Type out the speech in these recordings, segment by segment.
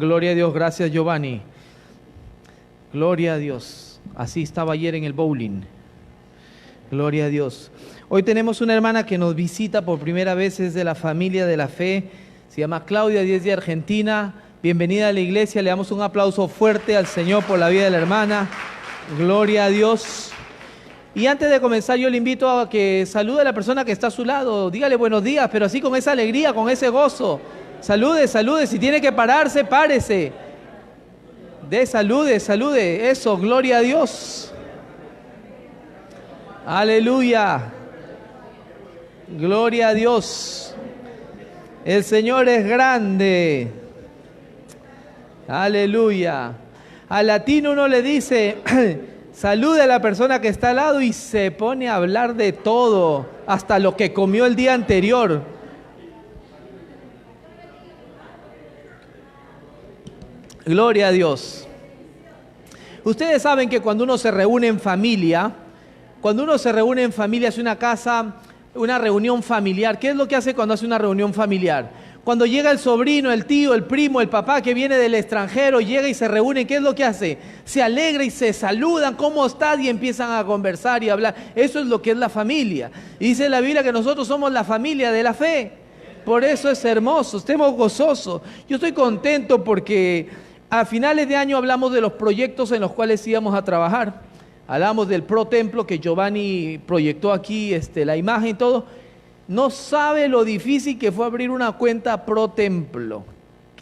Gloria a Dios, gracias Giovanni. Gloria a Dios. Así estaba ayer en el bowling. Gloria a Dios. Hoy tenemos una hermana que nos visita por primera vez, es de la familia de la fe. Se llama Claudia y es de Argentina. Bienvenida a la iglesia. Le damos un aplauso fuerte al Señor por la vida de la hermana. Gloria a Dios. Y antes de comenzar, yo le invito a que salude a la persona que está a su lado. Dígale buenos días, pero así con esa alegría, con ese gozo. Salude, salude. Si tiene que pararse, párese. Salude, salude. Eso, gloria a Dios. Aleluya. Gloria a Dios. El Señor es grande. Aleluya. Al latino uno le dice, salude a la persona que está al lado y se pone a hablar de todo, hasta lo que comió el día anterior. Gloria a Dios. Ustedes saben que cuando uno se reúne en familia, es una casa, una reunión familiar. ¿Qué es lo que hace cuando hace una reunión familiar? Cuando llega el sobrino, el tío, el primo, el papá que viene del extranjero, llega y se reúnen, ¿qué es lo que hace? Se alegra y se saludan, ¿cómo estás? Y empiezan a conversar y a hablar. Eso es lo que es la familia. Y dice la Biblia que nosotros somos la familia de la fe. Por eso es hermoso, estemos gozosos. Yo estoy contento porque a finales de año hablamos de los proyectos en los cuales íbamos a trabajar. Hablamos del Pro Templo que Giovanni proyectó aquí, la imagen y todo. No sabe lo difícil que fue abrir una cuenta Pro Templo.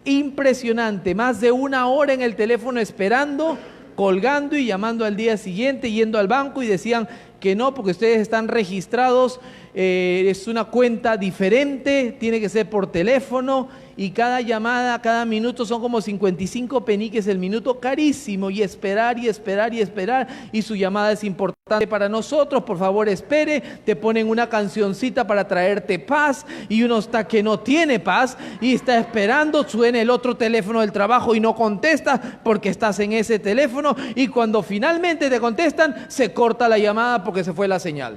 Impresionante, más de 1 hora en el teléfono esperando, colgando y llamando al día siguiente, yendo al banco y decían que no, porque ustedes están registrados, es una cuenta diferente, tiene que ser por teléfono y cada llamada, cada minuto son como 55 peniques el minuto, carísimo, y esperar y esperar y esperar, y su llamada es importante para nosotros, por favor espere, te ponen una cancioncita para traerte paz y uno está que no tiene paz y está esperando, suena el otro teléfono del trabajo y no contesta porque estás en ese teléfono y cuando finalmente te contestan se corta la llamada porque se fue la señal.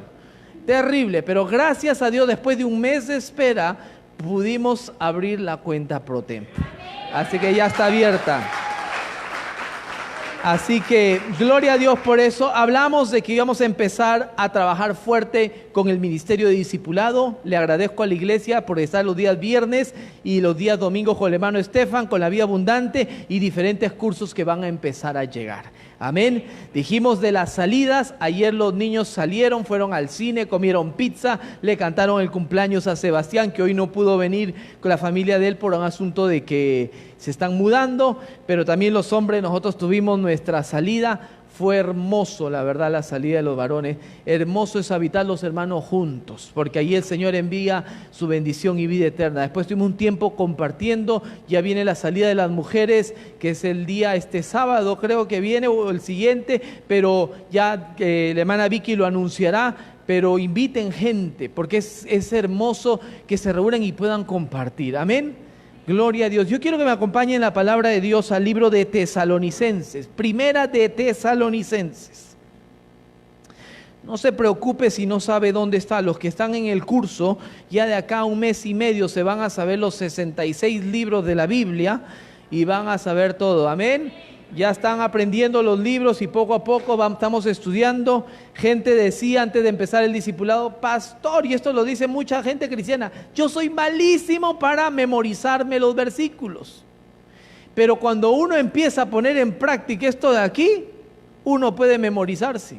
Terrible, pero gracias a Dios después de 1 mes de espera pudimos abrir la cuenta Pro Templo. Así que ya está abierta. Así que gloria a Dios por eso. Hablamos de que íbamos a empezar a trabajar fuerte con el ministerio de discipulado. Le agradezco a la iglesia por estar los días viernes y los días domingos con el hermano Estefan, con la vida abundante y diferentes cursos que van a empezar a llegar. Amén. Dijimos de las salidas. Ayer los niños salieron, fueron al cine, comieron pizza, le cantaron el cumpleaños a Sebastián, que hoy no pudo venir con la familia de él por un asunto de que se están mudando, pero también los hombres, nosotros tuvimos nuestra salida. Fue hermoso, la verdad, la salida de los varones. Hermoso es habitar los hermanos juntos, porque ahí el Señor envía su bendición y vida eterna. Después tuvimos un tiempo compartiendo, ya viene la salida de las mujeres, que es el día, sábado creo que viene, o el siguiente, pero ya la hermana Vicky lo anunciará. Pero inviten gente, porque es hermoso que se reúnan y puedan compartir. Amén. Gloria a Dios. Yo quiero que me acompañen la palabra de Dios al libro de Tesalonicenses, primera de Tesalonicenses. No se preocupe si no sabe dónde está. Los que están en el curso, ya de acá a 1 mes y medio se van a saber los 66 libros de la Biblia y van a saber todo. Amén. Ya están aprendiendo los libros y poco a poco estamos estudiando. Gente decía antes de empezar el discipulado, pastor, y esto lo dice mucha gente cristiana, yo soy malísimo para memorizarme los versículos. Pero cuando uno empieza a poner en práctica esto de aquí, uno puede memorizarse.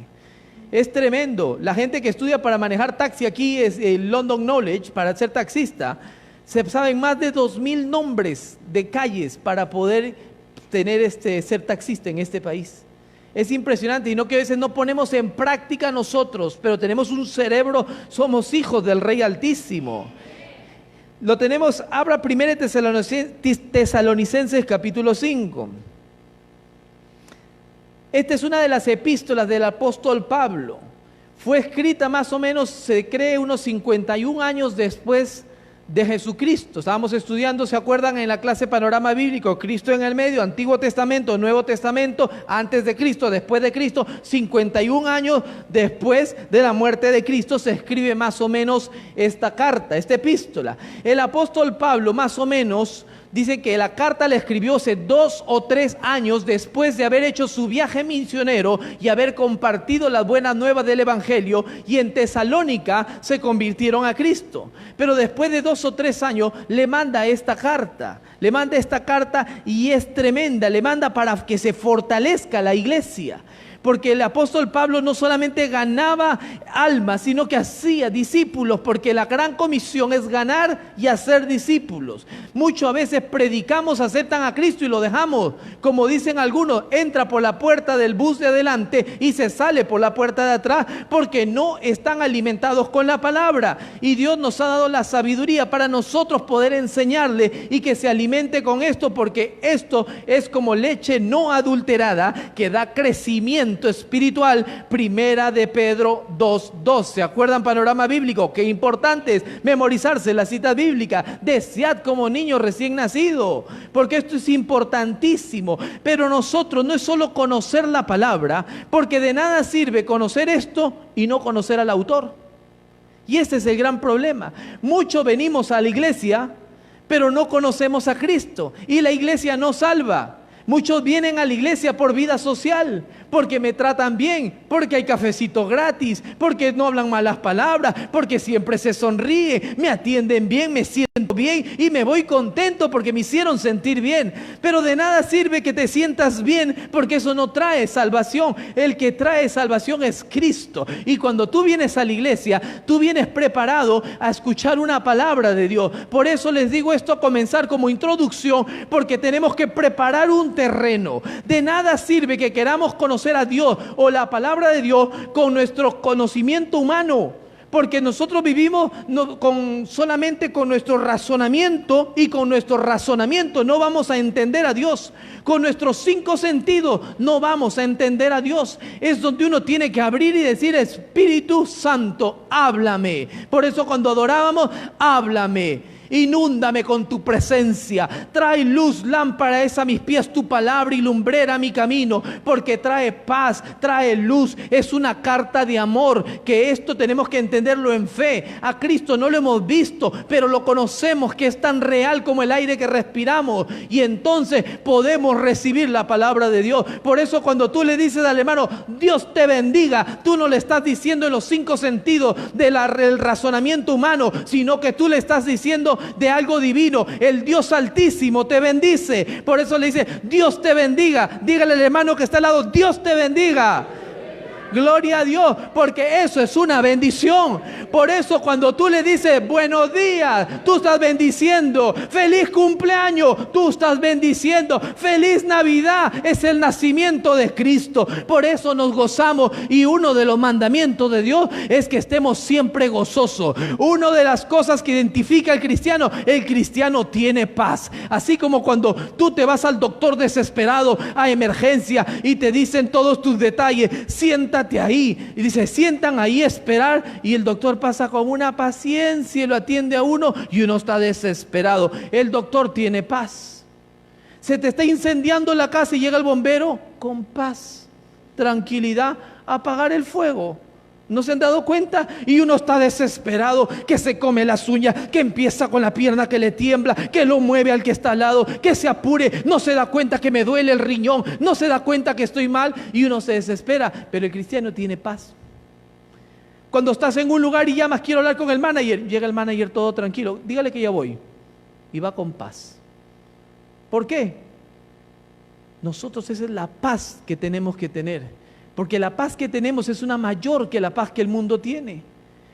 Es tremendo. La gente que estudia para manejar taxi aquí es el London Knowledge, para ser taxista, se saben más de 2000 nombres de calles para poder ser taxista en este país. Es impresionante, y no que a veces no ponemos en práctica nosotros, pero tenemos un cerebro, somos hijos del Rey Altísimo. Lo tenemos, abra 1 Tesalonicenses capítulo 5. Esta es una de las epístolas del apóstol Pablo. Fue escrita más o menos, se cree, unos 51 años después de Jesucristo. Estábamos estudiando, ¿se acuerdan? En la clase Panorama Bíblico, Cristo en el medio, Antiguo Testamento, Nuevo Testamento, antes de Cristo, después de Cristo, 51 años después de la muerte de Cristo se escribe más o menos esta carta, esta epístola. El apóstol Pablo más o menos Dice que la carta la escribió hace 2 o 3 años después de haber hecho su viaje misionero y haber compartido las buenas nuevas del Evangelio, y en Tesalónica se convirtieron a Cristo. Pero después de 2 o 3 años le manda esta carta. Le manda esta carta y es tremenda. Le manda para que se fortalezca la iglesia. Porque el apóstol Pablo no solamente ganaba almas, sino que hacía discípulos, porque la gran comisión es ganar y hacer discípulos. Muchas veces predicamos, aceptan a Cristo y lo dejamos. Como dicen algunos, entra por la puerta del bus de adelante y se sale por la puerta de atrás, porque no están alimentados con la palabra. Y Dios nos ha dado la sabiduría para nosotros poder enseñarle y que se alimente con esto, porque esto es como leche no adulterada que da crecimiento espiritual. Primera de Pedro 2:2. ¿Se acuerdan? Panorama bíblico. Qué importante es memorizarse la cita bíblica. Desead como niño recién nacido, porque esto es importantísimo. Pero nosotros no es solo conocer la palabra, porque de nada sirve conocer esto y no conocer al autor. Y ese es el gran problema. Muchos venimos a la iglesia, pero no conocemos a Cristo, y la iglesia no salva. Muchos vienen a la iglesia por vida social, porque me tratan bien, porque hay cafecito gratis, porque no hablan malas palabras, porque siempre se sonríe, me atienden bien, me siento bien y me voy contento porque me hicieron sentir bien. Pero de nada sirve que te sientas bien, porque eso no trae salvación. El que trae salvación es Cristo. Y cuando tú vienes a la iglesia, tú vienes preparado a escuchar una palabra de Dios. Por eso les digo esto a comenzar como introducción, porque tenemos que preparar un terreno. De nada sirve que queramos conocer a Dios o la palabra de Dios con nuestro conocimiento humano, porque nosotros vivimos solamente con nuestro razonamiento, y con nuestro razonamiento no vamos a entender a Dios. Con nuestros 5 sentidos no vamos a entender a Dios. Es donde uno tiene que abrir y decir: Espíritu Santo, háblame. Por eso cuando adorábamos, háblame. Inúndame con tu presencia, trae luz, lámpara es a mis pies tu palabra y lumbrera mi camino, porque trae paz, trae luz, es una carta de amor, que esto tenemos que entenderlo en fe. A Cristo no lo hemos visto, pero lo conocemos, que es tan real como el aire que respiramos, y entonces podemos recibir la palabra de Dios. Por eso cuando tú le dices al hermano: Dios te bendiga, tú no le estás diciendo en los 5 sentidos del razonamiento humano, sino que tú le estás diciendo de algo divino. El Dios Altísimo te bendice. Por eso le dice: Dios te bendiga. Dígale al hermano que está al lado: Dios te bendiga. Gloria a Dios, porque eso es una bendición. Por eso cuando tú le dices buenos días, tú estás bendiciendo. Feliz cumpleaños, tú estás bendiciendo. Feliz Navidad, es el nacimiento de Cristo. Por eso nos gozamos, y uno de los mandamientos de Dios es que estemos siempre gozosos. Una de las cosas que identifica al cristiano: el cristiano tiene paz. Así como cuando tú te vas al doctor desesperado a emergencia y te dicen todos tus detalles: siéntate ahí, y dice: sientan ahí a esperar, y el doctor pasa con una paciencia y lo atiende a uno, y uno está desesperado. El doctor tiene paz. Se te está incendiando la casa y llega el bombero con paz, tranquilidad, a apagar el fuego. ¿No se han dado cuenta? Y uno está desesperado, que se come las uñas, que empieza con la pierna que le tiembla, que lo mueve al que está al lado, que se apure, no se da cuenta que me duele el riñón, no se da cuenta que estoy mal, y uno se desespera. Pero el cristiano tiene paz. Cuando estás en un lugar y llamas: quiero hablar con el manager, llega el manager todo tranquilo: dígale que ya voy, y va con paz. ¿Por qué? Nosotros, esa es la paz que tenemos que tener. Porque la paz que tenemos es una mayor que la paz que el mundo tiene.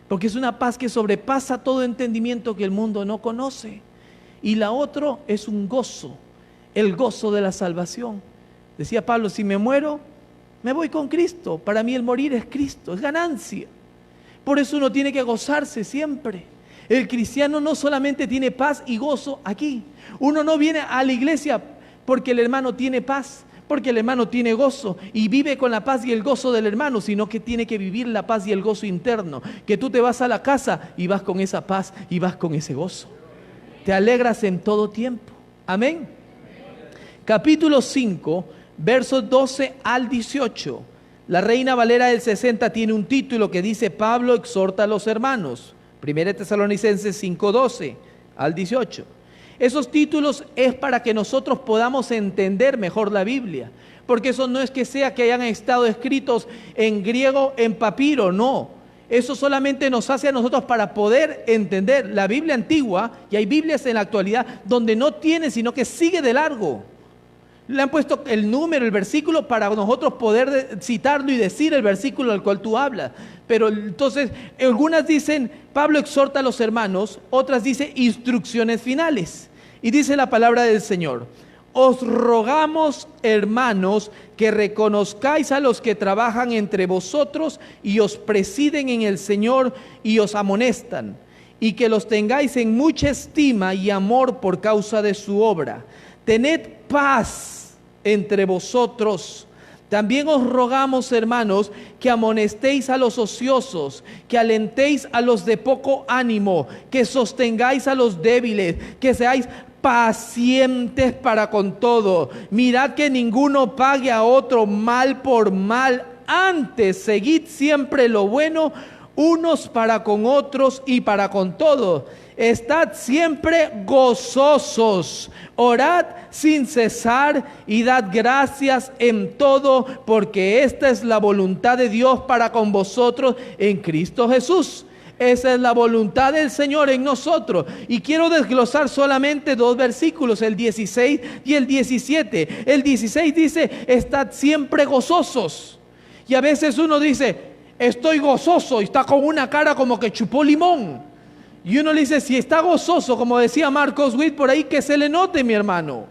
Porque es una paz que sobrepasa todo entendimiento que el mundo no conoce. Y la otra es un gozo, el gozo de la salvación. Decía Pablo: si me muero, me voy con Cristo. Para mí el morir es Cristo, es ganancia. Por eso uno tiene que gozarse siempre. El cristiano no solamente tiene paz y gozo aquí. Uno no viene a la iglesia porque el hermano tiene paz, porque el hermano tiene gozo y vive con la paz y el gozo del hermano, sino que tiene que vivir la paz y el gozo interno. Que tú te vas a la casa y vas con esa paz y vas con ese gozo. Te alegras en todo tiempo. Amén. Capítulo 5, versos 12 al 18. La Reina Valera del 60 tiene un título que dice: Pablo exhorta a los hermanos. 1 Tesalonicenses 5, 12 al 18. Esos títulos es para que nosotros podamos entender mejor la Biblia. Porque eso no es que sea que hayan estado escritos en griego, en papiro, no. Eso solamente nos hace a nosotros para poder entender la Biblia antigua, y hay Biblias en la actualidad donde no tiene, sino que sigue de largo. Le han puesto el número, el versículo, para nosotros poder citarlo y decir el versículo al cual tú hablas. Pero entonces, algunas dicen, Pablo exhorta a los hermanos, otras dicen instrucciones finales. Y dice la palabra del Señor: os rogamos, hermanos, que reconozcáis a los que trabajan entre vosotros y os presiden en el Señor y os amonestan, y que los tengáis en mucha estima y amor por causa de su obra. Tened paz entre vosotros. También os rogamos, hermanos, que amonestéis a los ociosos, que alentéis a los de poco ánimo, que sostengáis a los débiles, que seáis pacientes para con todo. Mirad que ninguno pague a otro mal por mal. Antes, seguid siempre lo bueno, unos para con otros y para con todos. Estad siempre gozosos, orad sin cesar y dad gracias en todo, porque esta es la voluntad de Dios para con vosotros en Cristo Jesús. Esa es la voluntad del Señor en nosotros. Y quiero desglosar solamente 2 versículos, el 16 y el 17. El 16 dice, estad siempre gozosos. Y a veces uno dice, estoy gozoso, y está con una cara como que chupó limón. Y uno le dice, si está gozoso, como decía Marcos Witt por ahí, que se le note, mi hermano.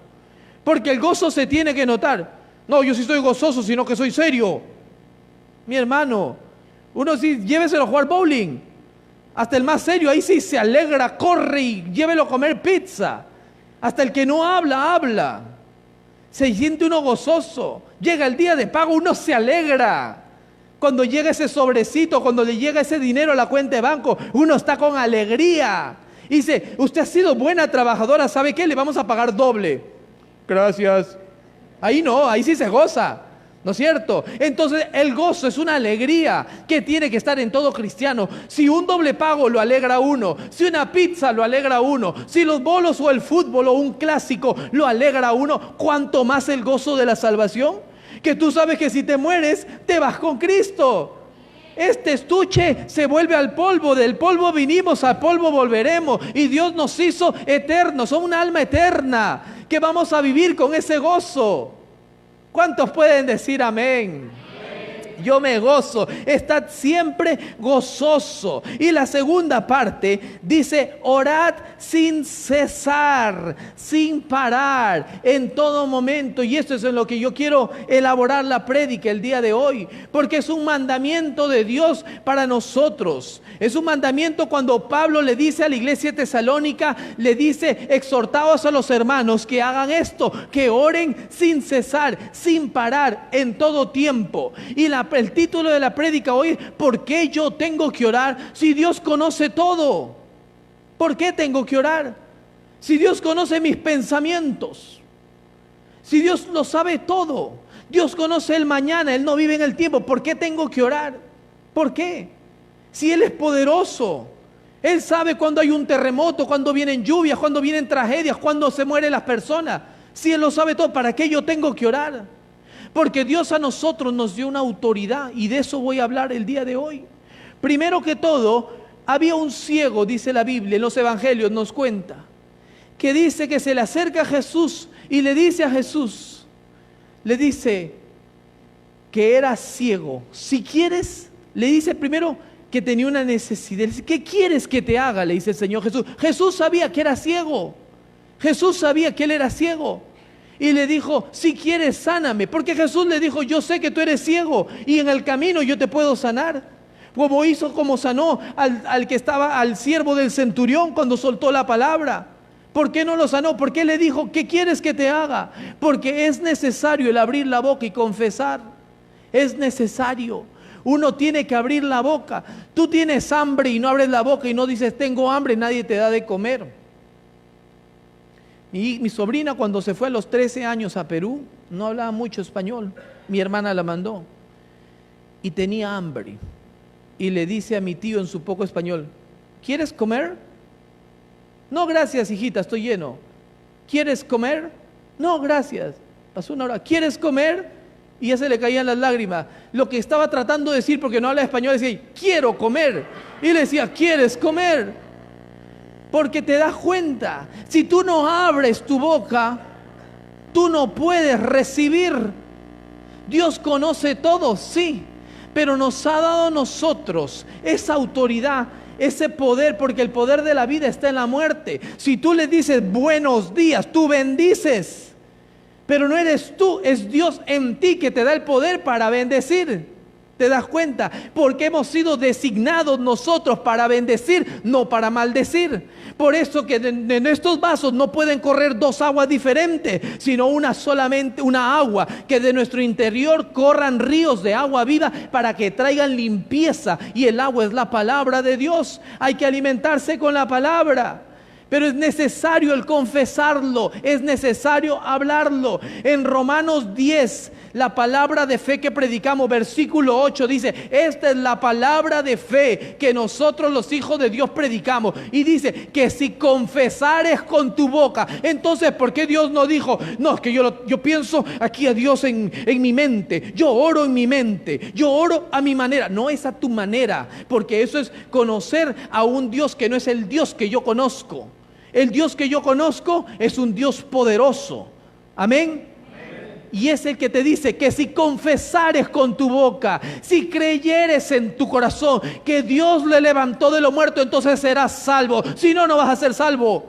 Porque el gozo se tiene que notar. No, yo sí estoy gozoso, sino que soy serio. Mi hermano, uno sí, lléveselo a jugar bowling. Hasta el más serio, ahí sí se alegra, corre y llévelo a comer pizza. Hasta el que no habla, habla. Se siente uno gozoso. Llega el día de pago, uno se alegra. Cuando llega ese sobrecito, cuando le llega ese dinero a la cuenta de banco, uno está con alegría. Y dice, usted ha sido buena trabajadora, ¿sabe qué? Le vamos a pagar doble. Gracias. Ahí no, ahí sí se goza, ¿no es cierto? Entonces el gozo es una alegría que tiene que estar en todo cristiano. Si un doble pago lo alegra a uno, si una pizza lo alegra a uno, si los bolos o el fútbol o un clásico lo alegra a uno, ¿cuánto más el gozo de la salvación? Que tú sabes que si te mueres, te vas con Cristo. Este estuche se vuelve al polvo, del polvo vinimos, al polvo volveremos. Y Dios nos hizo eternos, son una alma eterna, que vamos a vivir con ese gozo. ¿Cuántos pueden decir amén? Yo me gozo, estad siempre gozoso. Y la segunda parte dice, orad sin cesar, sin parar, en todo momento. Y esto es en lo que yo quiero elaborar la prédica el día de hoy, porque es un mandamiento de Dios para nosotros. Es un mandamiento cuando Pablo le dice a la iglesia tesalónica, le dice, exhortaos a los hermanos que hagan esto, que oren sin cesar, sin parar, en todo tiempo. Y el título de la prédica hoy es, ¿por qué yo tengo que orar si Dios conoce todo? ¿Por qué tengo que orar? Si Dios conoce mis pensamientos, si Dios lo sabe todo, Dios conoce el mañana, Él no vive en el tiempo, ¿por qué tengo que orar? ¿Por qué? Si Él es poderoso, Él sabe cuando hay un terremoto, cuando vienen lluvias, cuando vienen tragedias, cuando se mueren las personas. Si Él lo sabe todo, ¿para qué yo tengo que orar? Porque Dios a nosotros nos dio una autoridad, y de eso voy a hablar el día de hoy. Primero que todo, había un ciego, dice la Biblia, en los evangelios nos cuenta, que dice que se le acerca a Jesús y le dice a Jesús, le dice que era ciego. Si quieres, le dice primero que tenía una necesidad. Le dice, ¿qué quieres que te haga? Le dice el Señor Jesús. Jesús sabía que era ciego. Jesús sabía que él era ciego. Y le dijo, si quieres, sáname. Porque Jesús le dijo, yo sé que tú eres ciego y en el camino yo te puedo sanar. Como sanó al que estaba, al siervo del centurión cuando soltó la palabra. ¿Por qué no lo sanó? ¿Por qué le dijo, qué quieres que te haga? Porque es necesario el abrir la boca y confesar. Es necesario. Uno tiene que abrir la boca. Tú tienes hambre y no abres la boca y no dices, tengo hambre, nadie te da de comer. Mi sobrina, cuando se fue a los 13 años a Perú, no hablaba mucho español. Mi hermana la mandó y tenía hambre. Y le dice a mi tío en su poco español, ¿quieres comer? No, gracias, hijita, estoy lleno. ¿Quieres comer? No, gracias. Pasó una hora. ¿Quieres comer? Y ya se le caían las lágrimas. Lo que estaba tratando de decir, porque no habla español, decía, quiero comer. Y le decía, ¿quieres comer? Porque te das cuenta, si tú no abres tu boca, tú no puedes recibir. Dios conoce todo, sí, pero nos ha dado a nosotros esa autoridad, ese poder, porque el poder de la vida está en la muerte. Si tú le dices buenos días, tú bendices, pero no eres tú, es Dios en ti que te da el poder para bendecir. ¿Te das cuenta? Porque hemos sido designados nosotros para bendecir, no para maldecir. Por eso que en estos vasos no pueden correr dos aguas diferentes, sino una solamente, una agua, que de nuestro interior corran ríos de agua viva para que traigan limpieza. Y el agua es la palabra de Dios. Hay que alimentarse con la palabra. Pero es necesario el confesarlo, es necesario hablarlo. En Romanos 10, la palabra de fe que predicamos, versículo 8 dice, esta es la palabra de fe que nosotros los hijos de Dios predicamos. Y dice que si confesares con tu boca, entonces ¿por qué Dios no dijo? No, es que yo pienso aquí a Dios en mi mente, yo oro en mi mente, yo oro a mi manera. No es a tu manera, porque eso es conocer a un Dios que no es el Dios que yo conozco. El Dios que yo conozco es un Dios poderoso. Amén. Y es el que te dice que si confesares con tu boca, si creyeres en tu corazón que Dios le levantó de los muertos, entonces serás salvo. Si no, no vas a ser salvo.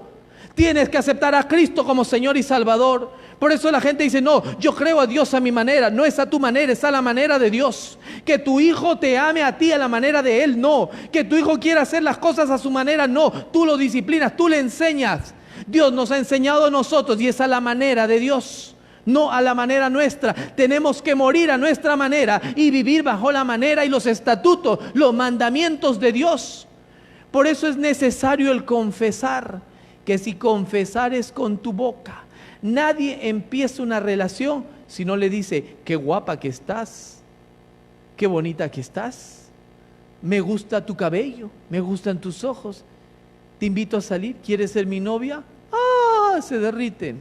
Tienes que aceptar a Cristo como Señor y Salvador. Por eso la gente dice, no, yo creo a Dios a mi manera. No es a tu manera, es a la manera de Dios. Que tu hijo te ame a ti a la manera de Él, no. Que tu hijo quiera hacer las cosas a su manera, no. Tú lo disciplinas, tú le enseñas. Dios nos ha enseñado a nosotros y es a la manera de Dios, no a la manera nuestra. Tenemos que morir a nuestra manera y vivir bajo la manera y los estatutos, los mandamientos de Dios. Por eso es necesario el confesar, que si confesares con tu boca, nadie empieza una relación si no le dice, qué guapa que estás, qué bonita que estás, me gusta tu cabello, me gustan tus ojos, te invito a salir, ¿quieres ser mi novia? ¡Ah! Se derriten.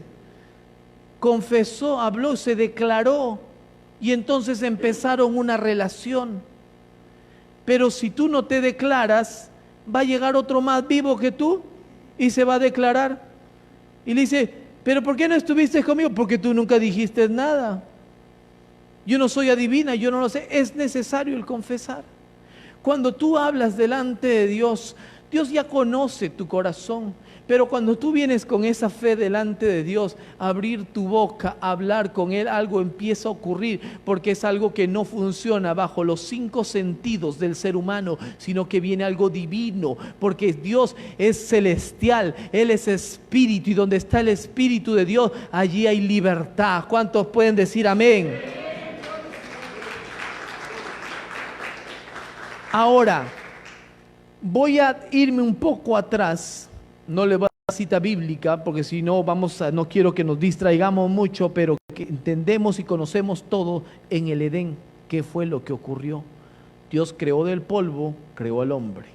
Confesó, habló, se declaró y entonces empezaron una relación. Pero si tú no te declaras, va a llegar otro más vivo que tú y se va a declarar y le dice, pero ¿por qué no estuviste conmigo? Porque tú nunca dijiste nada. Yo no soy adivina, yo no lo sé. Es necesario el confesar. Cuando tú hablas delante de Dios, Dios ya conoce tu corazón. Pero cuando tú vienes con esa fe delante de Dios, abrir tu boca, hablar con Él, algo empieza a ocurrir, porque es algo que no funciona bajo los 5 sentidos del ser humano, sino que viene algo divino, porque Dios es celestial, Él es espíritu, y donde está el espíritu de Dios, allí hay libertad. ¿Cuántos pueden decir amén? Ahora, voy a irme un poco atrás. No le voy a dar cita bíblica porque si no no quiero que nos distraigamos mucho, pero que entendemos y conocemos todo en el Edén. ¿Qué fue lo que ocurrió? Dios creó del polvo, creó al hombre.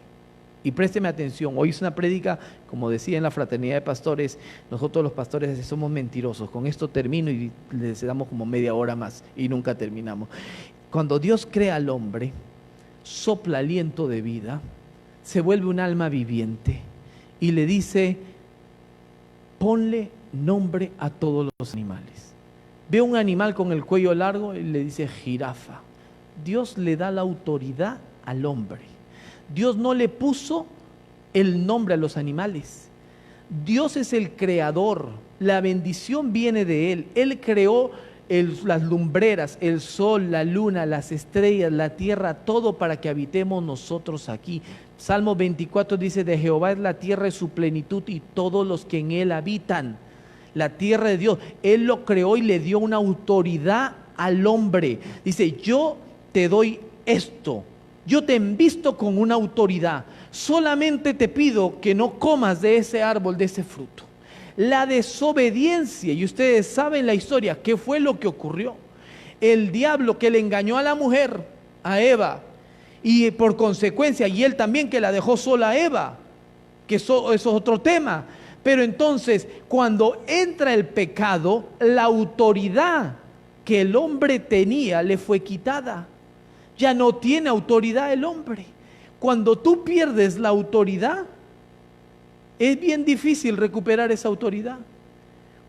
Y présteme atención, hoy es una prédica, como decía en la fraternidad de pastores, nosotros los pastores somos mentirosos. Con esto termino y les damos como media hora más y nunca terminamos. Cuando Dios crea al hombre, sopla aliento de vida, se vuelve un alma viviente. Y le dice, ponle nombre a todos los animales. Ve un animal con el cuello largo y le dice jirafa. Dios le da la autoridad al hombre. Dios no le puso el nombre a los animales. Dios es el creador. La bendición viene de Él. Él creó las lumbreras, el sol, la luna, las estrellas, la tierra, todo para que habitemos nosotros aquí. Salmo 24 dice, de Jehová es la tierra y su plenitud y todos los que en él habitan. La tierra de Dios, Él lo creó y le dio una autoridad al hombre. Dice, yo te doy esto, yo te envisto con una autoridad, solamente te pido que no comas de ese árbol, de ese fruto. La desobediencia, y ustedes saben la historia, ¿qué fue lo que ocurrió? El diablo que le engañó a la mujer, a Eva, y por consecuencia, y él también que la dejó sola a Eva, que eso es otro tema, Pero entonces, cuando entra el pecado, la autoridad que el hombre tenía le fue quitada. Ya no tiene autoridad el hombre. Cuando tú pierdes la autoridad, es bien difícil recuperar esa autoridad.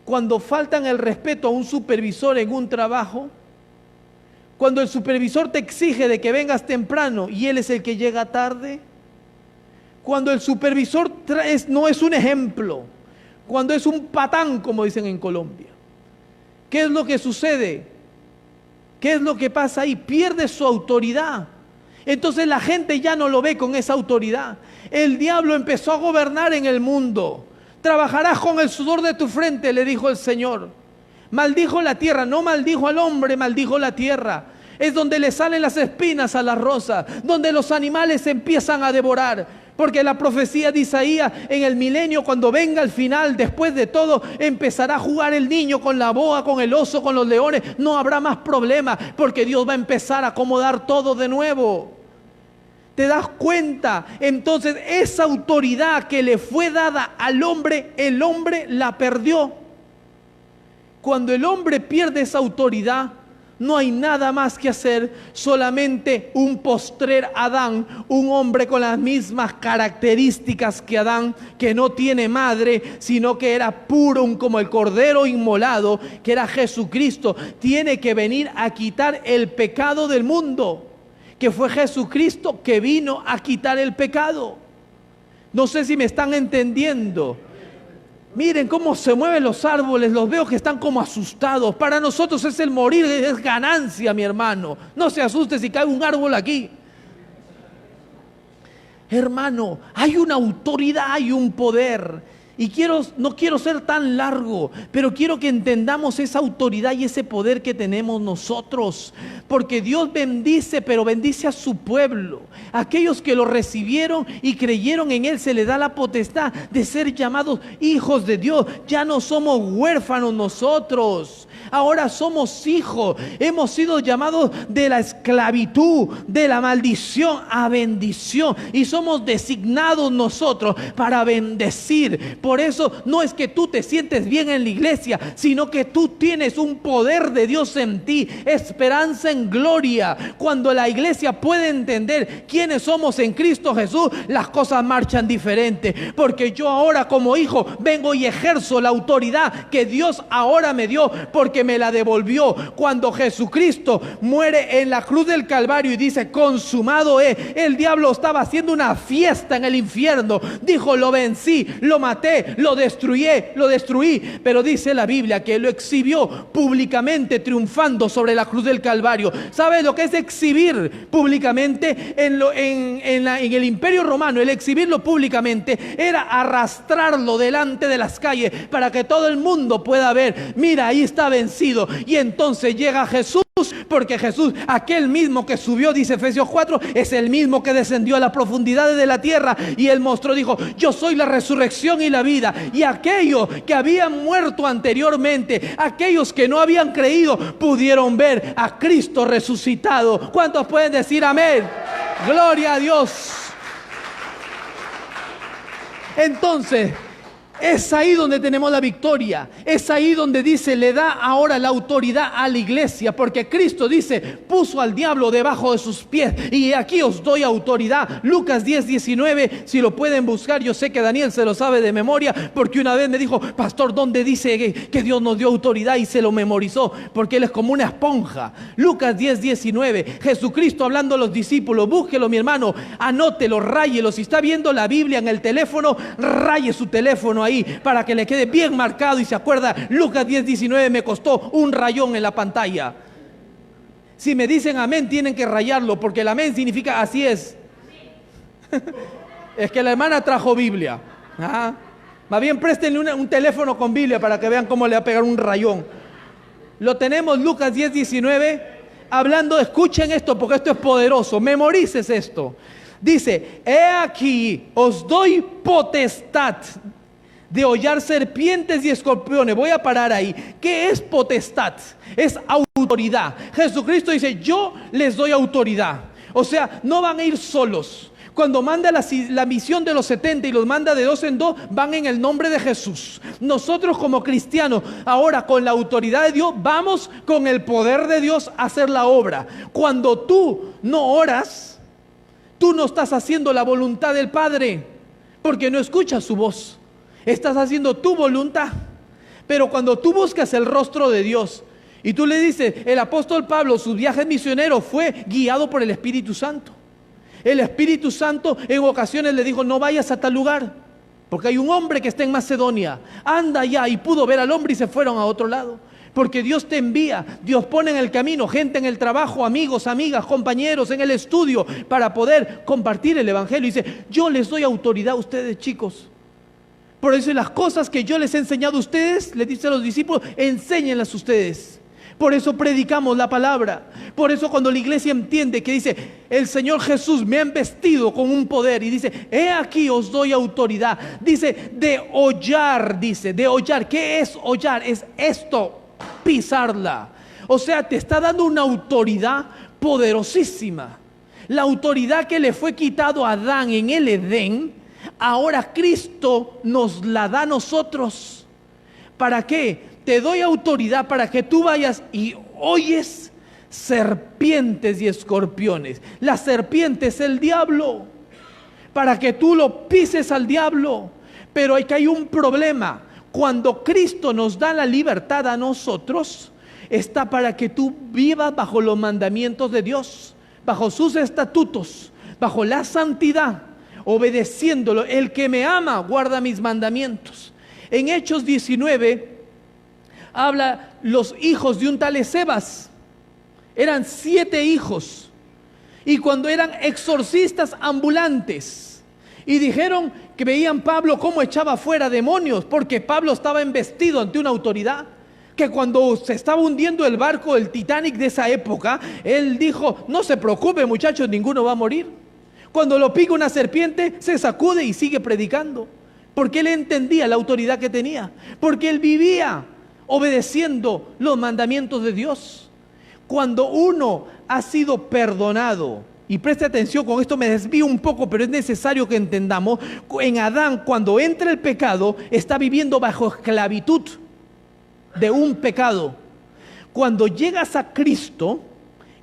Cuando faltan el respeto a un supervisor en un trabajo, cuando el supervisor te exige de que vengas temprano y él es el que llega tarde, cuando el supervisor no es un ejemplo, cuando es un patán, como dicen en Colombia, ¿qué es lo que sucede? ¿Qué es lo que pasa ahí? Pierde su autoridad. Entonces la gente ya no lo ve con esa autoridad. El diablo empezó a gobernar en el mundo. Trabajarás con el sudor de tu frente, le dijo el Señor. Maldijo la tierra, no maldijo al hombre, maldijo la tierra. Es donde le salen las espinas a la rosa, donde los animales empiezan a devorar. Porque la profecía de Isaías, en el milenio, cuando venga el final, después de todo, empezará a jugar el niño con la boa, con el oso, con los leones. No habrá más problemas, porque Dios va a empezar a acomodar todo de nuevo. ¿Te das cuenta? Entonces esa autoridad que le fue dada al hombre, el hombre la perdió. Cuando el hombre pierde esa autoridad, no hay nada más que hacer, solamente un postrer Adán, un hombre con las mismas características que Adán, que no tiene madre, sino que era puro como el cordero inmolado, que era Jesucristo. Tiene que venir a quitar el pecado del mundo, que fue Jesucristo que vino a quitar el pecado. No sé si me están entendiendo. Miren cómo se mueven los árboles, los veo que están como asustados. Para nosotros es el morir, es ganancia, mi hermano. No se asuste si cae un árbol aquí. Hermano, hay una autoridad, hay un poder. Y no quiero ser tan largo, pero quiero que entendamos esa autoridad y ese poder que tenemos nosotros. Porque Dios bendice, pero bendice a su pueblo. Aquellos que lo recibieron y creyeron en Él, se les da la potestad de ser llamados hijos de Dios. Ya no somos huérfanos nosotros. Ahora somos hijos. Hemos sido llamados de la esclavitud, de la maldición a bendición. Y somos designados nosotros para bendecir. Por eso no es que tú te sientes bien en la iglesia, sino que tú tienes un poder de Dios en ti, esperanza en gloria. Cuando la iglesia puede entender quiénes somos en Cristo Jesús, las cosas marchan diferente. Porque yo ahora como hijo vengo y ejerzo la autoridad que Dios ahora me dio, porque me la devolvió. Cuando Jesucristo muere en la cruz del Calvario y dice consumado es, el diablo estaba haciendo una fiesta en el infierno. Dijo: lo vencí, lo maté, lo destruí, pero dice la Biblia que lo exhibió públicamente, triunfando sobre la cruz del Calvario. ¿Sabes lo que es exhibir públicamente? En el Imperio Romano, el exhibirlo públicamente era arrastrarlo delante de las calles para que todo el mundo pueda ver: mira, ahí está vencido. Y entonces llega Jesús, porque Jesús, aquel mismo que subió, dice Efesios 4, es el mismo que descendió a las profundidades de la tierra, y Él mostró, dijo: yo soy la resurrección y la vida. Y aquellos que habían muerto anteriormente, aquellos que no habían creído, pudieron ver a Cristo resucitado. ¿Cuántos pueden decir amén? Gloria a Dios. Entonces, es ahí donde tenemos la victoria. Es ahí donde dice, le da ahora la autoridad a la iglesia, porque Cristo dice, puso al diablo debajo de sus pies, y aquí os doy autoridad. Lucas 10:19, si lo pueden buscar. Yo sé que Daniel se lo sabe de memoria, porque una vez me dijo: pastor, ¿dónde dice que Dios nos dio autoridad? Y se lo memorizó, porque él es como una esponja. Lucas 10:19, Jesucristo hablando a los discípulos. Búsquelo, mi hermano, anótelo, ráyelo. Si está viendo la Biblia en el teléfono, raye su teléfono ahí, para que le quede bien marcado y se acuerda. Lucas 10:19 me costó un rayón en la pantalla. Si me dicen amén, tienen que rayarlo, porque el amén significa así es. Es que la hermana trajo Biblia. Más bien préstenle un teléfono con Biblia para que vean cómo le va a pegar un rayón. Lo tenemos, Lucas 10:19, hablando. Escuchen esto, porque esto es poderoso. Memorices esto. Dice: he aquí, os doy potestad de hollar serpientes y escorpiones. Voy a parar ahí. ¿Qué es potestad? Es autoridad. Jesucristo dice: yo les doy autoridad. O sea, no van a ir solos. Cuando manda la misión de los 70 y los manda de 2 en 2, van en el nombre de Jesús. Nosotros como cristianos, ahora con la autoridad de Dios, vamos con el poder de Dios a hacer la obra. Cuando tú no oras, tú no estás haciendo la voluntad del Padre, porque no escuchas su voz. Estás haciendo tu voluntad. Pero cuando tú buscas el rostro de Dios, y tú le dices, el apóstol Pablo, su viaje misionero fue guiado por el Espíritu Santo. El Espíritu Santo en ocasiones le dijo, no vayas a tal lugar, porque hay un hombre que está en Macedonia. Anda allá, y pudo ver al hombre y se fueron a otro lado. Porque Dios te envía, Dios pone en el camino gente en el trabajo, amigos, amigas, compañeros, en el estudio, para poder compartir el evangelio. Y dice, yo les doy autoridad a ustedes, chicos. Por eso las cosas que yo les he enseñado a ustedes, les dice a los discípulos, enséñenlas ustedes. Por eso predicamos la palabra. Por eso cuando la iglesia entiende que dice, el Señor Jesús me ha investido con un poder, y dice, he aquí os doy autoridad. Dice, de hollar, dice, de hollar. ¿Qué es hollar? Es esto, pisarla. O sea, te está dando una autoridad poderosísima. La autoridad que le fue quitado a Adán en el Edén, ahora Cristo nos la da a nosotros. ¿Para qué? Te doy autoridad para que tú vayas y holles serpientes y escorpiones. La serpiente es el diablo, para que tú lo pises al diablo. Pero hay un problema. Cuando Cristo nos da la libertad a nosotros, está para que tú vivas bajo los mandamientos de Dios, bajo sus estatutos, bajo la santidad, obedeciéndolo. El que me ama guarda mis mandamientos. En Hechos 19 habla los hijos de un tal Escevas. Eran 7 hijos, y cuando eran exorcistas ambulantes, y dijeron que veían Pablo cómo echaba fuera demonios, porque Pablo estaba embestido ante una autoridad. Que cuando se estaba hundiendo el barco, el Titanic de esa época, él dijo, no se preocupe muchachos, ninguno va a morir. Cuando lo pica una serpiente, se sacude y sigue predicando, porque él entendía la autoridad que tenía, porque él vivía obedeciendo los mandamientos de Dios. Cuando uno ha sido perdonado, y preste atención, con esto me desvío un poco, pero es necesario que entendamos, en Adán, cuando entra el pecado, está viviendo bajo esclavitud de un pecado. Cuando llegas a Cristo,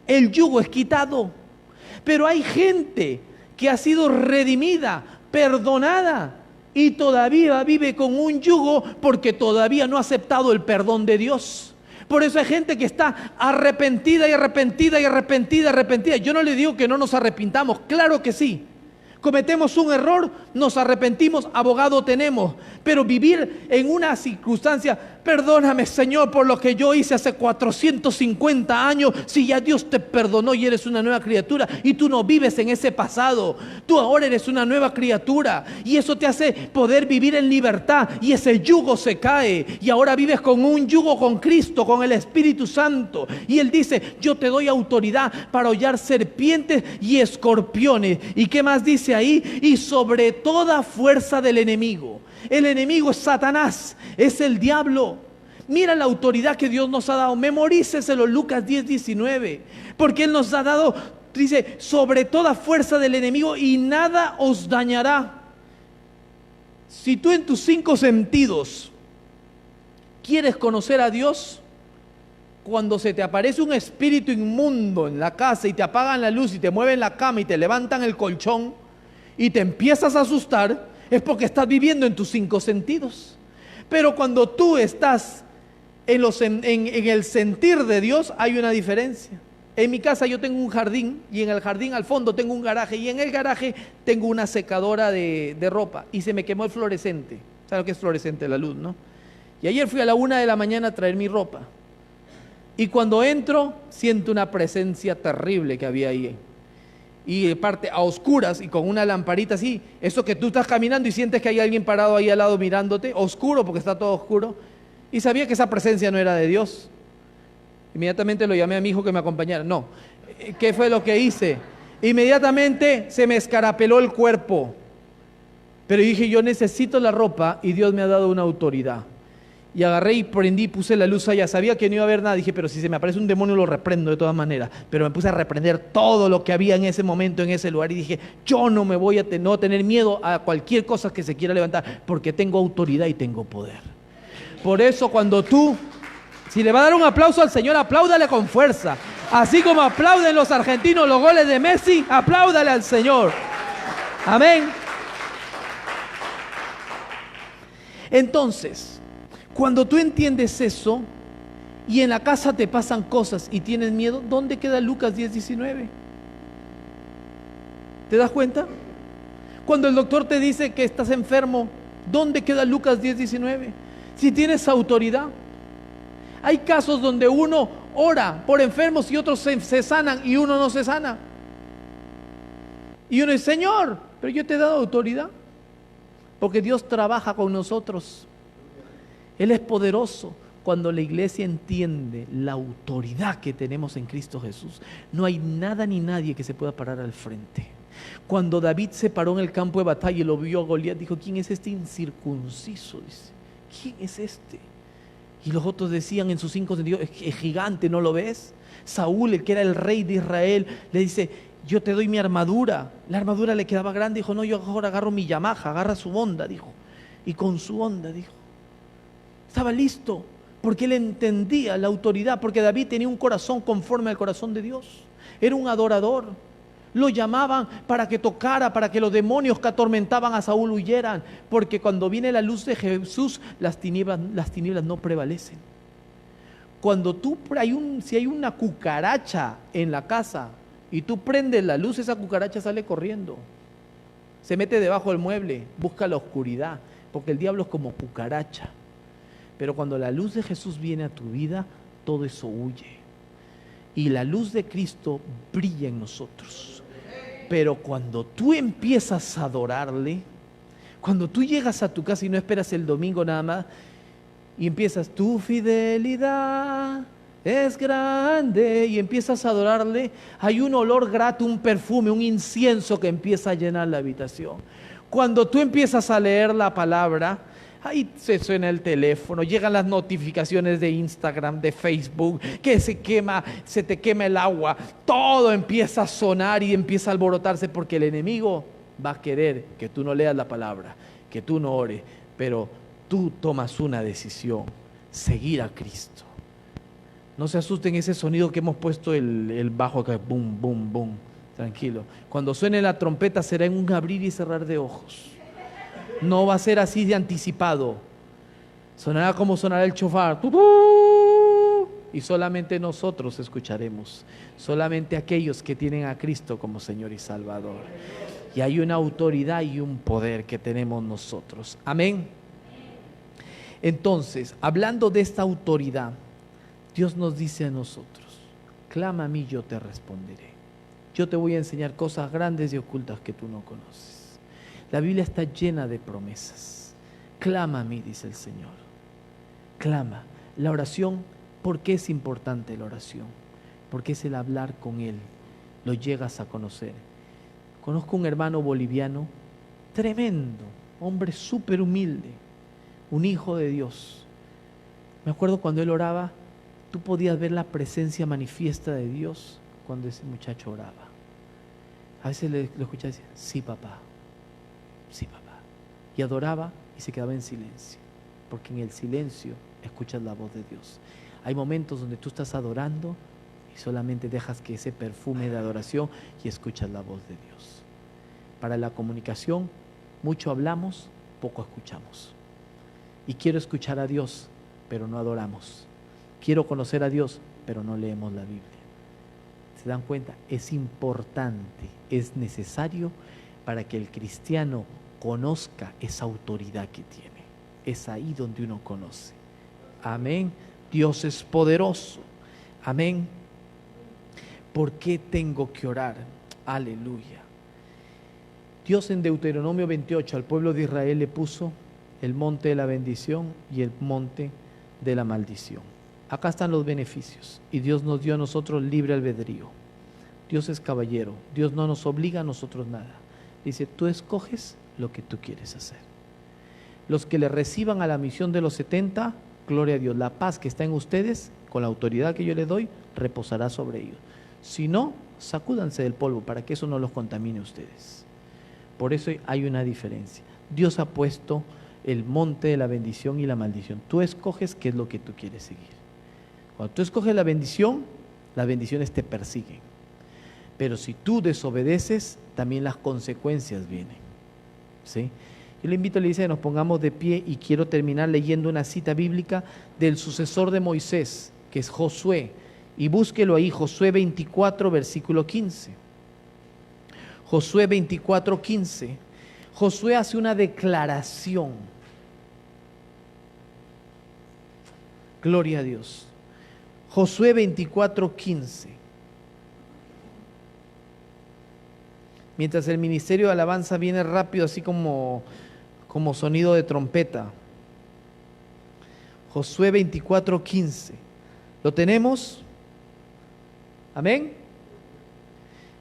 el yugo es quitado. Pero hay gente que ha sido redimida, perdonada, y todavía vive con un yugo porque todavía no ha aceptado el perdón de Dios. Por eso hay gente que está arrepentida y arrepentida y arrepentida y arrepentida. Yo no le digo que no nos arrepintamos, claro que sí. Cometemos un error, nos arrepentimos, abogado tenemos. Pero vivir en una circunstancia, perdóname Señor por lo que yo hice hace 450 años, si ya Dios te perdonó y eres una nueva criatura, y tú no vives en ese pasado, tú ahora eres una nueva criatura, y eso te hace poder vivir en libertad, y ese yugo se cae, y ahora vives con un yugo con Cristo, con el Espíritu Santo. Y Él dice, yo te doy autoridad para hollar serpientes y escorpiones. ¿Y qué más dice ahí? Y sobre toda fuerza del enemigo. El enemigo es Satanás, es el diablo. Mira la autoridad que Dios nos ha dado. Memoríceselo, Lucas 10:19, porque Él nos ha dado, dice, sobre toda fuerza del enemigo, y nada os dañará. Si tú en tus 5 sentidos quieres conocer a Dios, cuando se te aparece un espíritu inmundo en la casa y te apagan la luz y te mueven la cama y te levantan el colchón y te empiezas a asustar, es porque estás viviendo en tus 5 sentidos. Pero cuando tú estás en el sentir de Dios, hay una diferencia. En mi casa yo tengo un jardín, y en el jardín al fondo tengo un garaje, y en el garaje tengo una secadora de ropa, y se me quemó el fluorescente. ¿Sabes lo que es fluorescente? La luz, ¿no? Y ayer fui a la 1 de la mañana a traer mi ropa, y cuando entro siento una presencia terrible que había ahí, y parte a oscuras y con una lamparita así, eso que tú estás caminando y sientes que hay alguien parado ahí al lado mirándote, oscuro porque está todo oscuro, y sabía que esa presencia no era de Dios. Inmediatamente lo llamé a mi hijo que me acompañara. No, ¿qué fue lo que hice? Inmediatamente se me escarapeló el cuerpo, pero dije, yo necesito la ropa y Dios me ha dado una autoridad. Y agarré y prendí, puse la luz allá. Sabía que no iba a haber nada. Dije, pero si se me aparece un demonio lo reprendo de todas maneras. Pero me puse a reprender todo lo que había en ese momento, en ese lugar. Y dije, yo no me voy a no tener miedo a cualquier cosa que se quiera levantar, porque tengo autoridad y tengo poder. Por eso cuando tú, si le va a dar un aplauso al Señor, apláudale con fuerza. Así como aplauden los argentinos los goles de Messi, apláudale al Señor. Amén. Entonces, cuando tú entiendes eso y en la casa te pasan cosas y tienes miedo, ¿dónde queda Lucas 10:19? ¿Te das cuenta? Cuando el doctor te dice que estás enfermo, ¿dónde queda Lucas 10:19? Si tienes autoridad. Hay casos donde uno ora por enfermos y otros se sanan y uno no se sana. Y uno dice, Señor, pero yo te he dado autoridad. Porque Dios trabaja con nosotros. Él es poderoso. Cuando la iglesia entiende la autoridad que tenemos en Cristo Jesús, no hay nada ni nadie que se pueda parar al frente. Cuando David se paró en el campo de batalla y lo vio a Goliat, dijo, ¿quién es este incircunciso? Dice, ¿quién es este? Y los otros decían en sus cinco sentidos, es gigante, ¿no lo ves? Saúl, el que era el rey de Israel, le dice, yo te doy mi armadura. La armadura le quedaba grande, dijo, no, yo ahora agarro mi Yamaha, agarra su onda, dijo. Y con su onda, dijo. Estaba listo, porque él entendía la autoridad, porque David tenía un corazón conforme al corazón de Dios. Era un adorador. Lo llamaban para que tocara, para que los demonios que atormentaban a Saúl huyeran, porque cuando viene la luz de Jesús, las tinieblas no prevalecen. Cuando si hay una cucaracha en la casa y tú prendes la luz, esa cucaracha sale corriendo, se mete debajo del mueble, busca la oscuridad, porque el diablo es como cucaracha. Pero cuando la luz de Jesús viene a tu vida, todo eso huye. Y la luz de Cristo brilla en nosotros. Pero cuando tú empiezas a adorarle, cuando tú llegas a tu casa y no esperas el domingo nada más, y empiezas, tu fidelidad es grande, y empiezas a adorarle, hay un olor grato, un perfume, un incienso que empieza a llenar la habitación. Cuando tú empiezas a leer la palabra, ahí se suena el teléfono, llegan las notificaciones de Instagram, de Facebook, que se te quema el agua, todo empieza a sonar y empieza a alborotarse, porque el enemigo va a querer que tú no leas la palabra, que tú no ores, pero tú tomas una decisión, seguir a Cristo. No se asusten ese sonido que hemos puesto el bajo acá, boom, boom, boom, tranquilo. Cuando suene la trompeta será en un abrir y cerrar de ojos. No va a ser así de anticipado. Sonará como sonará el chofar. Y solamente nosotros escucharemos. Solamente aquellos que tienen a Cristo como Señor y Salvador. Y hay una autoridad y un poder que tenemos nosotros. Amén. Entonces, hablando de esta autoridad, Dios nos dice a nosotros, clama a mí, yo te responderé. Yo te voy a enseñar cosas grandes y ocultas que tú no conoces. La Biblia está llena de promesas. Clama a mí, dice el Señor. Clama. La oración, ¿por qué es importante la oración? Porque es el hablar con Él. Lo llegas a conocer. Conozco un hermano boliviano, tremendo, hombre súper humilde, un hijo de Dios. Me acuerdo cuando él oraba, tú podías ver la presencia manifiesta de Dios cuando ese muchacho oraba. A veces lo escuchaba y decía, sí papá. Sí, papá. Y adoraba y se quedaba en silencio, porque en el silencio escuchas la voz de Dios. Hay momentos donde tú estás adorando y solamente dejas que ese perfume de adoración y escuchas la voz de Dios. Para la comunicación, mucho hablamos, poco escuchamos. Y quiero escuchar a Dios, pero no adoramos. Quiero conocer a Dios, pero no leemos la Biblia. ¿Se dan cuenta? Es importante, es necesario para que el cristiano conozca esa autoridad que tiene. Es ahí donde uno conoce. Amén. Dios es poderoso. Amén. ¿Por qué tengo que orar? Aleluya. Dios en Deuteronomio 28 al pueblo de Israel le puso el monte de la bendición y el monte de la maldición. Acá están los beneficios y Dios nos dio a nosotros libre albedrío. Dios es caballero. Dios no nos obliga a nosotros nada. Dice, tú escoges lo que tú quieres hacer. Los que le reciban a la misión de los 70 gloria a Dios, la paz que está en ustedes, con la autoridad que yo les doy, reposará sobre ellos. Si no, sacúdanse del polvo para que eso no los contamine a ustedes. Por eso hay una diferencia. Dios ha puesto el monte de la bendición y la maldición. Tú escoges qué es lo que tú quieres seguir. Cuando tú escoges la bendición, las bendiciones te persiguen. Pero si tú desobedeces, también las consecuencias vienen. ¿Sí? Yo le invito a la iglesia que nos pongamos de pie y quiero terminar leyendo una cita bíblica del sucesor de Moisés, que es Josué. Y búsquelo ahí, Josué 24, versículo 15. Josué 24, 15. Josué hace una declaración. Gloria a Dios. Josué 24, 15. Mientras el ministerio de alabanza viene rápido, así como sonido de trompeta. Josué 24, 15. ¿Lo tenemos? Amén.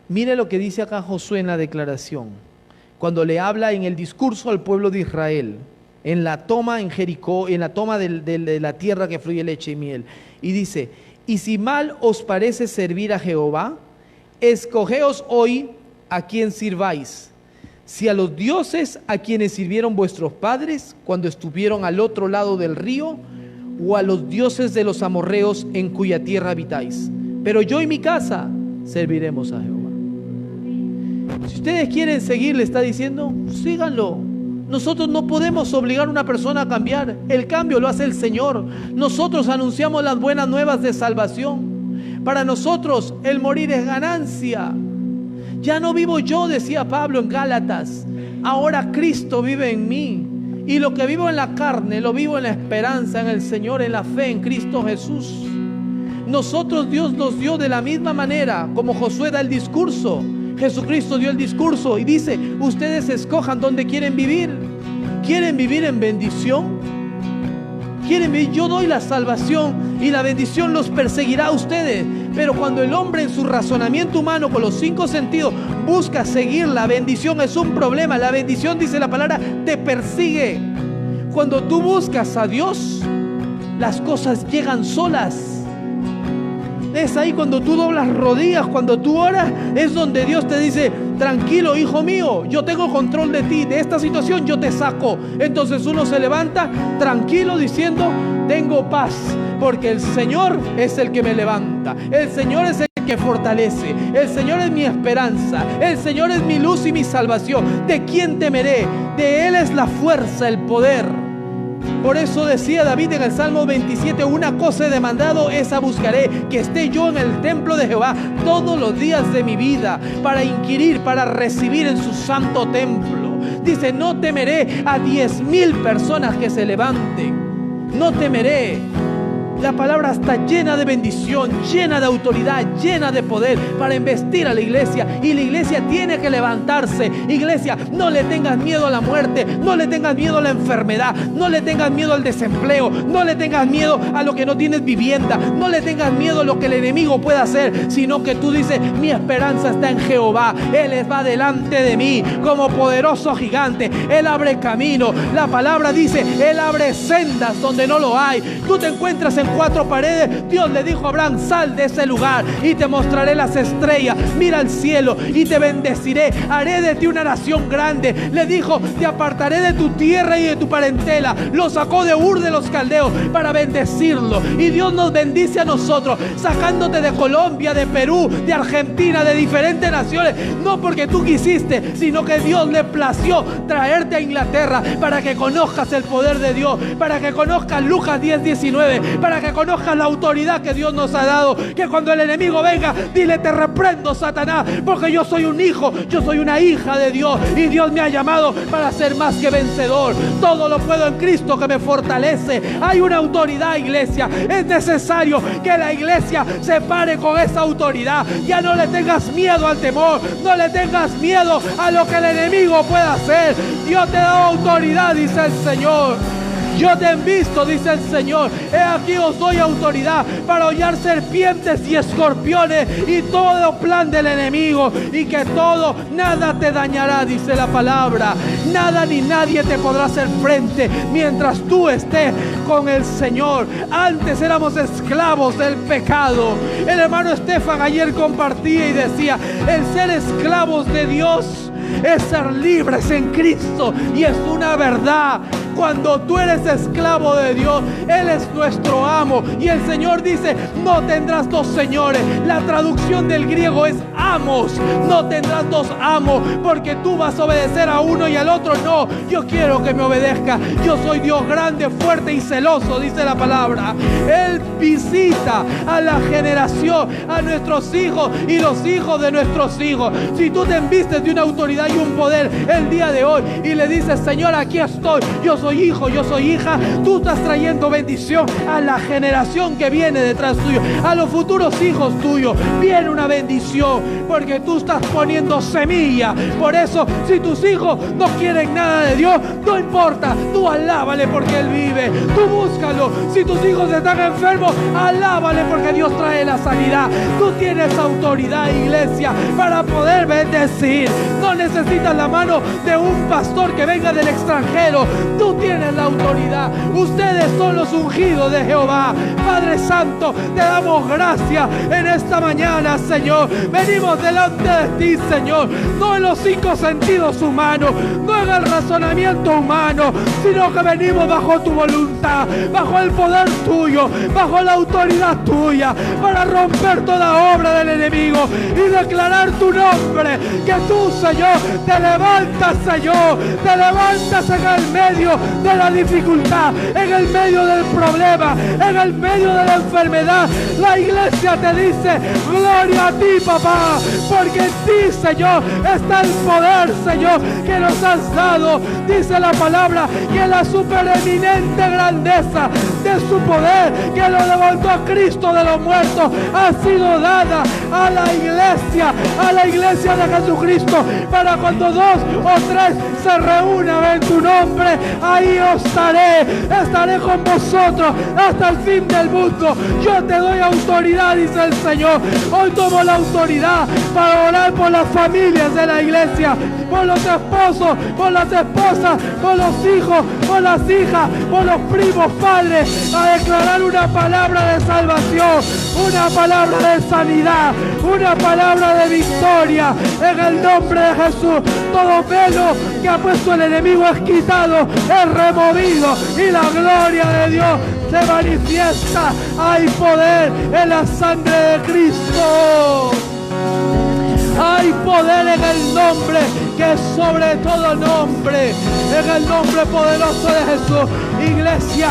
Mire lo que dice acá Josué en la declaración. Cuando le habla en el discurso al pueblo de Israel, en la toma en Jericó, en la toma de la tierra que fluye leche y miel. Y dice, y si mal os parece servir a Jehová, escogeos hoy a quien sirváis, si a los dioses a quienes sirvieron vuestros padres cuando estuvieron al otro lado del río, o a los dioses de los amorreos en cuya tierra habitáis. Pero yo y mi casa serviremos a Jehová. Si ustedes quieren seguir, le está diciendo, síganlo. Nosotros no podemos obligar a una persona a cambiar. El cambio lo hace el Señor. Nosotros anunciamos las buenas nuevas de salvación. Para nosotros el morir es ganancia. Ya no vivo yo, decía Pablo en Gálatas. Ahora Cristo vive en mí. Y lo que vivo en la carne, lo vivo en la esperanza en el Señor, en la fe en Cristo Jesús. Nosotros, Dios nos dio de la misma manera, como Josué da el discurso. Jesucristo dio el discurso y dice, ustedes escojan dónde quieren vivir. ¿Quieren vivir en bendición? ¿Quieren vivir? Yo doy la salvación y la bendición los perseguirá a ustedes. Pero cuando el hombre en su razonamiento humano con los 5 sentidos busca seguir la bendición, es un problema. La bendición, dice la palabra, te persigue. Cuando tú buscas a Dios, las cosas llegan solas. Es ahí cuando tú doblas rodillas, cuando tú oras, es donde Dios te dice, tranquilo hijo mío, yo tengo control de ti, de esta situación yo te saco. Entonces uno se levanta tranquilo diciendo, tengo paz, porque el Señor es el que me levanta, el Señor es el que fortalece, el Señor es mi esperanza, el Señor es mi luz y mi salvación. ¿De quién temeré? De Él es la fuerza, el poder. Por eso decía David en el Salmo 27, una cosa he demandado, esa buscaré, que esté yo en el templo de Jehová todos los días de mi vida, para inquirir, para recibir en su santo templo. Dice, no temeré a 10,000 personas que se levanten, no temeré. La palabra está llena de bendición, llena de autoridad, llena de poder para investir a la iglesia. Y la iglesia tiene que levantarse. Iglesia, no le tengas miedo a la muerte, no le tengas miedo a la enfermedad, no le tengas miedo al desempleo, no le tengas miedo a lo que no tienes vivienda, no le tengas miedo a lo que el enemigo pueda hacer, sino que tú dices, mi esperanza está en Jehová. Él va delante de mí como poderoso gigante. Él abre camino. La palabra dice, Él abre sendas donde no lo hay. Tú te encuentras en 4 paredes. Dios le dijo a Abraham, sal de ese lugar y te mostraré las estrellas. Mira al cielo y te bendeciré. Haré de ti una nación grande. Le dijo, te apartaré de tu tierra y de tu parentela. Lo sacó de Ur de los Caldeos para bendecirlo. Y Dios nos bendice a nosotros, sacándote de Colombia, de Perú, de Argentina, de diferentes naciones. No porque tú quisiste, sino que Dios le plació traerte a Inglaterra para que conozcas el poder de Dios, para que conozcas Lucas 10:19, para que conozcas la autoridad que Dios nos ha dado. Que cuando el enemigo venga, dile, te reprendo, Satanás, porque yo soy un hijo, yo soy una hija de Dios, y Dios me ha llamado para ser más que vencedor. Todo lo puedo en Cristo que me fortalece. Hay una autoridad, iglesia. Es necesario que la iglesia se pare con esa autoridad. Ya no le tengas miedo al temor, no le tengas miedo a lo que el enemigo pueda hacer. Dios te da autoridad, dice el Señor. Yo te he visto, dice el Señor. He aquí os doy autoridad para hollar serpientes y escorpiones y todo plan del enemigo, y que todo, nada te dañará, dice la palabra. Nada ni nadie te podrá hacer frente mientras tú estés con el Señor. Antes éramos esclavos del pecado. El hermano Estefan ayer compartía y decía: el ser esclavos de Dios es ser libres en Cristo, y es una verdad. Cuando tú eres esclavo de Dios, Él es nuestro amo. Y el Señor dice: no tendrás dos señores. La traducción del griego es amos. No tendrás dos amos, porque tú vas a obedecer a uno y al otro no. Yo quiero que me obedezca. Yo soy Dios grande, fuerte y celoso, dice la palabra. Él visita a la generación, a nuestros hijos y los hijos de nuestros hijos. Si tú te envistes de una autoridad y un poder el día de hoy y le dices: Señor, aquí estoy, yo soy hijo, yo soy hija, tú estás trayendo bendición a la generación que viene detrás tuyo, a los futuros hijos tuyos. Viene una bendición porque tú estás poniendo semilla. Por eso, si tus hijos no quieren nada de Dios, no importa, tú alábale porque Él vive. Tú búscalo. Si tus hijos están enfermos, alábale porque Dios trae la sanidad. Tú tienes autoridad, iglesia, para poder bendecir. No necesitas la mano de un pastor que venga del extranjero. Tú tienes la autoridad. Ustedes son los ungidos de Jehová. Padre Santo, te damos gracias en esta mañana, Señor. Venimos delante de ti, Señor, no en los 5 sentidos humanos, no en el razonamiento humano, sino que venimos bajo tu voluntad, bajo el poder tuyo, bajo la autoridad tuya, para romper toda obra del enemigo y declarar tu nombre. Que tú, Señor, te levantas, Señor, te levantas en el medio de la dificultad, en el medio del problema, en el medio de la enfermedad. La iglesia te dice: gloria a ti, papá, porque en ti, Señor, está el poder, Señor, que nos has dado. Dice la palabra que la supereminente grandeza de su poder, que lo levantó a Cristo de los muertos, ha sido dada a la iglesia de Jesucristo, para cuando 2 o 3 se reúnan en tu nombre, ahí os estaré con vosotros hasta el fin del mundo. Yo te doy autoridad, dice el Señor. Hoy tomo la autoridad para orar por las familias de la iglesia, por los esposos, por las esposas, por los hijos, por las hijas, por los primos, padres, a declarar una palabra de salvación, una palabra de sanidad, una palabra de victoria en el nombre de Jesús. Todo velo que ha puesto el enemigo es quitado, es removido, y la gloria de Dios se manifiesta. Hay poder en la sangre de Cristo. Hay poder en el nombre que es sobre todo nombre, en el nombre poderoso de Jesús. Iglesia,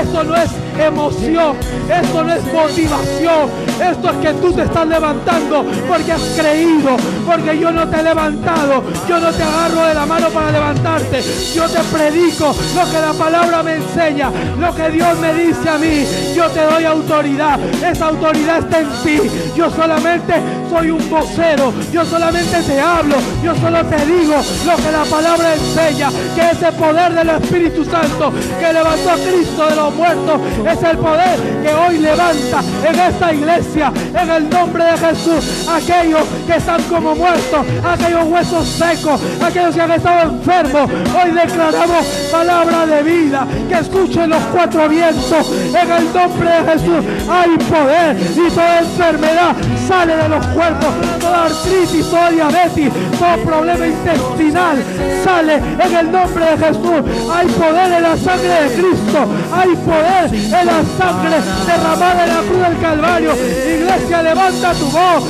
esto no es emoción, esto no es motivación, esto es que tú te estás levantando porque has creído, porque yo no te he levantado, yo no te agarro de la mano para levantarte, yo te predico lo que la palabra me enseña, lo que Dios me dice a mí. Yo te doy autoridad, esa autoridad está en ti. Yo solamente soy un vocero, yo solamente te hablo, yo solo te digo lo que la palabra enseña, que ese poder del Espíritu Santo que levantó a Cristo de los muertos es el poder que hoy levanta en esta iglesia, en el nombre de Jesús, aquellos que están como muertos, aquellos huesos secos, aquellos que han estado enfermos. Hoy declaramos palabra de vida, que escuchen los 4 vientos. En el nombre de Jesús hay poder, y toda enfermedad sale de los cuerpos, toda artritis, toda diabetes, todo problema intestinal sale en el nombre de Jesús. Hay poder en la sangre de Cristo, hay poder en la sangre derramada en la cruz del Calvario. Iglesia, levanta tu voz,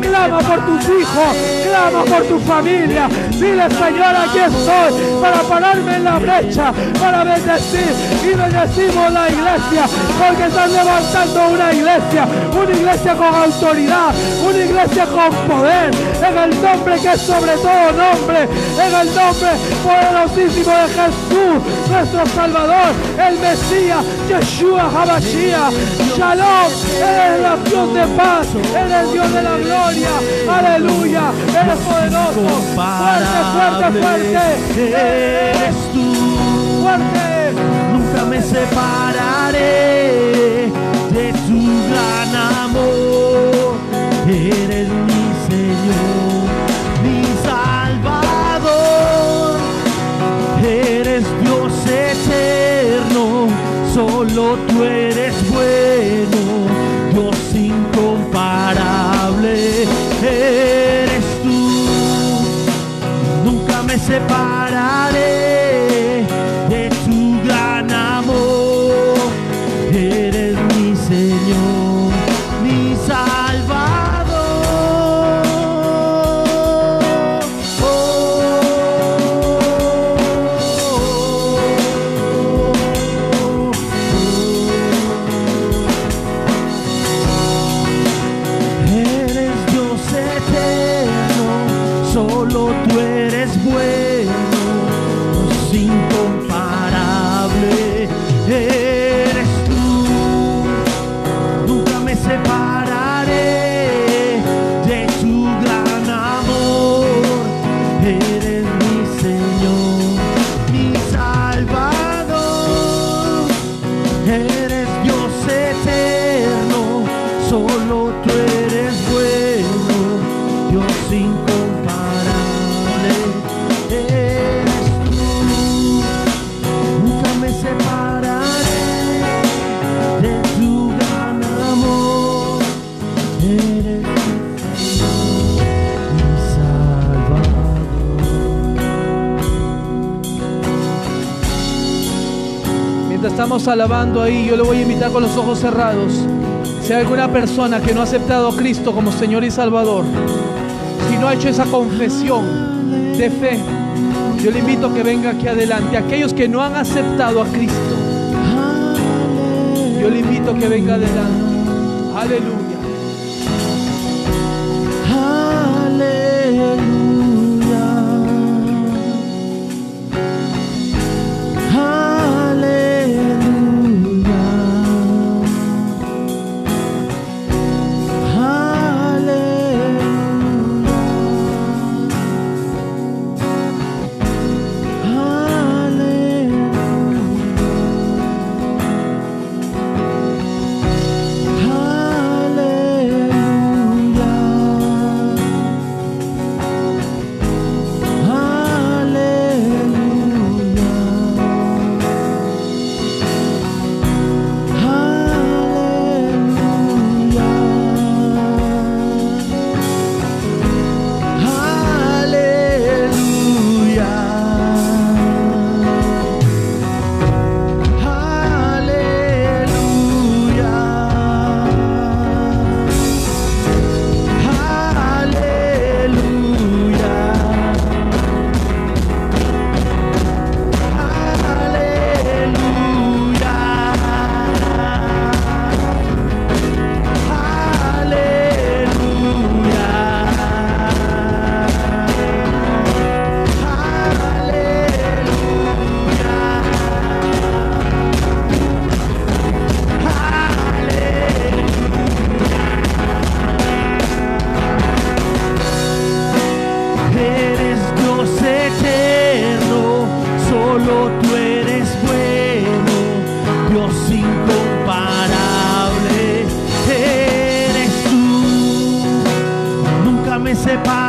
clama por tus hijos, clama por tu familia. Dile: Señor, aquí estoy para pararme en la brecha, para bendecir, y bendecimos la iglesia, porque están levantando una iglesia con autoridad, una iglesia con poder, en el nombre que es sobre todo nombre, en el nombre poderosísimo de Jesús, nuestro Salvador, el Mesías, Yeshua HaMashiach. Shalom, eres el Dios de paz, eres Dios de la gloria, aleluya, eres poderoso, fuerte, fuerte, fuerte, eres tú, fuerte. me separaré de tu gran amor. Eres mi Señor, mi Salvador. Eres Dios eterno, solo tú eres bueno, Dios incomparable. Eres tú, nunca me separaré de tu gran amor. Eres mi Señor, mi Salvador. Eres Dios eterno, solo tú eres bueno, incomparable. Eres tú, nunca me separaré de tu gran amor. Eres mi Señor, mi Salvador. Eres Dios eterno, solo tú eres bueno, Dios incomparable. Eres tú, nunca me separaré de tu gran amor. Eres mi Señor, mi Salvador. Mientras estamos alabando ahí, yo le voy a invitar con los ojos cerrados. Si hay alguna persona que no ha aceptado a Cristo como Señor y Salvador, si no ha hecho esa confesión de fe, yo le invito a que venga aquí adelante. Aquellos que no han aceptado a Cristo, yo le invito a que venga adelante. Aleluya. Aleluya. sepa